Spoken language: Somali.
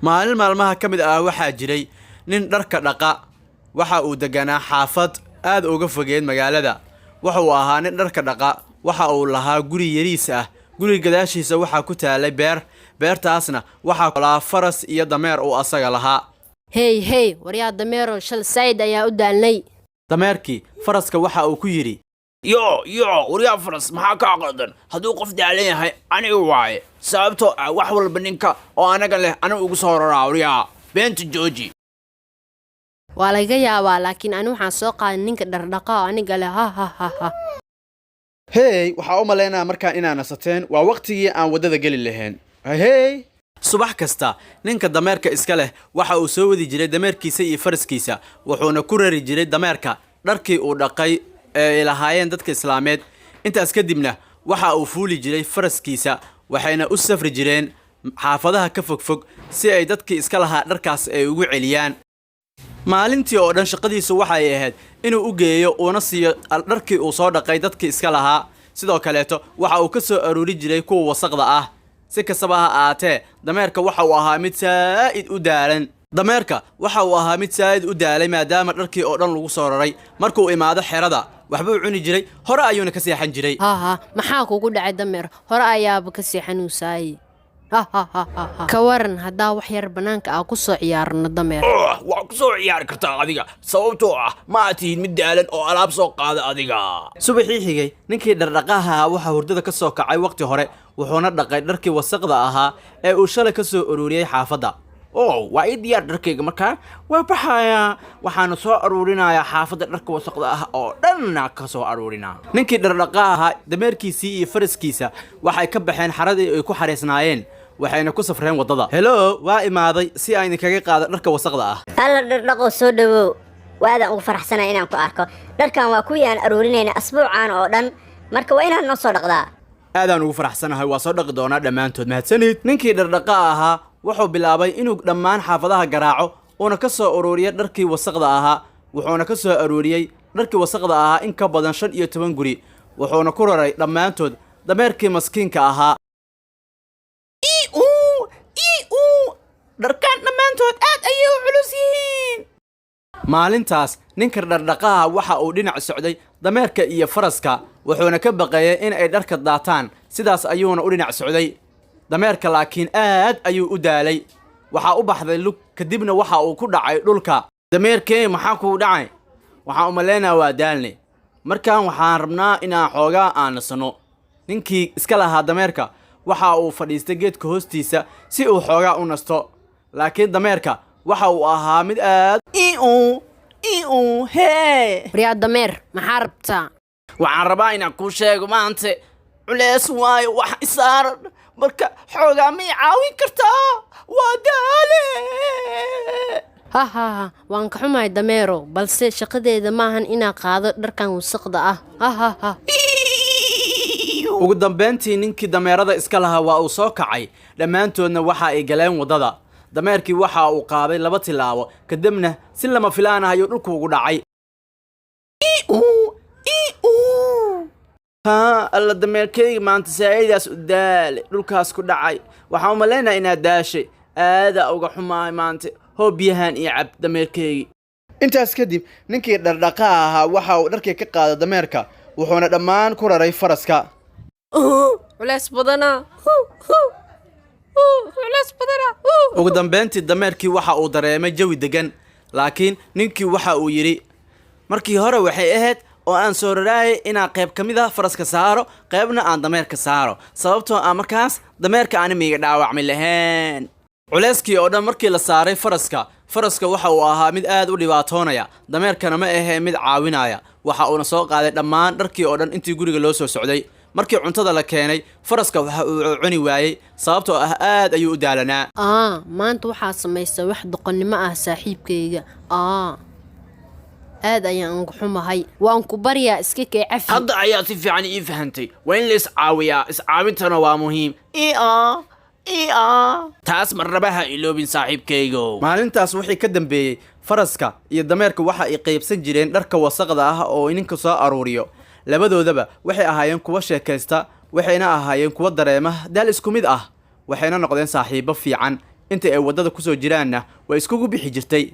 maalin maalmaha ka mid ah waxaa jiray nin dharka dhaqa waxa uu deganaa xaafad aad uga fogeed magaalada. waxa uu ahaa nin dharka dhaqa waxa uu lahaa guri yariis ah. guri gadaashiisa waxaa ku taalay beertaasna waxaa kolaa faras iyo dameer uu asaga lahaa. hey waryaa dameero shal sayd ayaa u daalnay. dameerkii faraska waxa uu ku yidhi yo waryaa faras maxaa ka aqaldan hadduu qof daalan yahay aniga waaye sababtoo ah wax walba ninka oo anaga leh aniga ugu soo raraa waryaa beenta jooji. waa laga yaabaa laakiin ani waxaan soo qaaday ninka dhardhaqa oo aniga leh ha. hey waxaa u malaynaa markaan inaa nasateen waa waqtigii aan waddada geli lahayn. hey subax kasta ninka dameerka iska leh waxa uu soo wadi jiray dameerkiisa iyo faraskiisa wuxuuna ku rari jiray dameerka dharkii uu dhaqay ee lahaayeen dadka islaameed. intaas kadibna waxa uu fuuli jiray faraskiisa waxayna u safri jireen xaafadaha ka fogfog si ay dadkii iska lahaa dharkaas ay ugu celiyaan. maalintii oo dhan shaqadiisu waxay ahayd inuu u geeyo uuna siiyo dharkii uu soo dhaqay dadkii iska lahaa. sidoo kaleeto waxa uu ka soo aruuri jiray kuwa wasaqda ah. si kastaba ha ahaatee dameerka waxa uu ahaa mid saa'id u daalay maadaama dharkii oo dhan lagu soo raray. markuu imaado xerada waxbuu cuni jiray hore ayuuna ka seexan jiray. maxaa kugu dhacay dameer? hore ayaaba ka seexanuusaayey. ka waran haddaa wax yar bannaanka ah ku soo ciyaarno dameer? waa ku soo ciyaari kartaa adiga sababtoo ah ma aad tihiin mid daalan oo alaab soo qaada adiga. subaxii xigay ninkii dhardhaqaha ahaa waxaa hurdada ka soo kacay waqti hore wuxuuna dhaqay dharkii wasaqda ahaa ee uu shalay ka soo ururiyey xaafadda. waa ii diyaar dharkayga markaa waa baxayaa waxaana soo aruurinayaa xaafadda dharka wasaqda ah oo dhanna ka soo aruurinaa. ninkii dhardhaqaa ahaa dameerkiisii iyo faraskiisa waxay ka baxeen xaradii ay ku xariisnaayeen waxayna ku safreen waddada. helo waa imaaday si aan idinkaga qaado dharka wasaqda ah. halla dhardhaqoo soo dhawow waadaan ugu faraxsanaya inaan ku arko. dharkan waa kuwii aan aruurinayna asbuucan oo dhan marka waa inaad noo soo dhaqdaa. aadaan ugu faraxsanahay waa soo dhaqi doonaa dhammaantood mahadsanid. ninkii dhardhaqaa ahaa wuxuu bilaabay inuu dhammaan xaafadaha garaaco uuna ka soo ururiyay dharkii wasaqda ahaa. wuxuuna ka soo aruuriyey dharkii wasaqda ahaa in ka badan 15 guri wuxuuna ku raray dhammaantood dameerkii maskiinka ahaa. dharkaan dhammaantood aad ayay u culus yihiin. maalintaas ninka dhardhaqaha waxa uu dhinac socday dameerka iyo faraska wuxuuna ka baqayay in ay dharka daataan sidaas ayuuna u dhinac socday. dameerka laakiin aad ayuu u daalay. waxaa u baxday lug kadibna waxa uu ku dhacay dhulka. dameerkee maxaa kugu dhacay? waxaan u malaynaa waa daalne markaan waxaan rabnaa inaan xoogaa aanasano. ninkii iska lahaa dameerka waxa uu fadhiistay geedka hoostiisa si uu xoogaa u nasto laakiin dameerka waxa uu ahaa mid aad waryaa dameer maxaa rabtaa? waxaan rabaa inaan kuu sheego maanta culeys waayo wax isaaran marka xoogaa may caawin kartaa waa daale. waan ka xumahay dameero balse shaqadeeda maahan inaa qaado dharkan wasaqda ah. ugu dambeyntii ninkii dameerada iska lahaa waa uu soo kacay dhammaantoodna waxa ay galeen waddada. dameerkii waxa uu qaaday 2 tilaabo kadibna si lama filaan ah ayuu dhulku ugu dhacay. alla dameerkayga maanta saa'idaas u daale dhulkaas ku dhacay waxaan u malaynaa inaad daashay aadaa uga xumahay maanta hoo biyahan iyo cab dameerkaygi. intaas kadib ninkii dhardhaqaha ahaa waxa uu dharkii ka qaaday dameerka wuxuuna dhammaan ku raray faraska. culeys badana. ugu dambeyntii dameerkii waxa uu dareemay jawi degan laakiin ninkii waxa uu yidhi markii hore waxay ahayd oo aan soo raraayay inaan qayb ka mid ah faraska saaro qaybna aan dameerka saaro sababtoo ah markaas dameerka aan miiga dhaawacmi lahayn. culeyskii oo dhan markii la saaray faraska waxa uu ahaa mid aad u dhibaatoonaya dameerkana ma ahee mid caawinaya. waxa uuna soo qaaday dhammaan dharkii oo dhan intii guriga loo soo socday. markii cuntada la keenay faraska waxa uu cuni waayey sababtoo ah aad ayuu u daalanaa. maanta waxaa samaysay wax doqonnimo ah saaxiibkayga. aad ayaan uga xumahay waan ku baryaa iska kee cafi. hadda ayaa si fiican ii fahantay waa in la iscaawiyaa iscaawintana waa muhiim. taas marnabaha iloobin saaxiibkaygo. maalintaas wixii ka dambeeyey faraska iyo dameerka waxa ay qaybsan jireen dharka wasaqda ah oo ninka soo aruuriyo. labadoodaba waxay ahaayeen kuwa sheekaysta waxayna ahaayeen kuwa dareema daal isku mid ah waxayna noqdeen saaxiibo fiican inta ay waddada kusoo jiraanna way iskugu bixi jirtay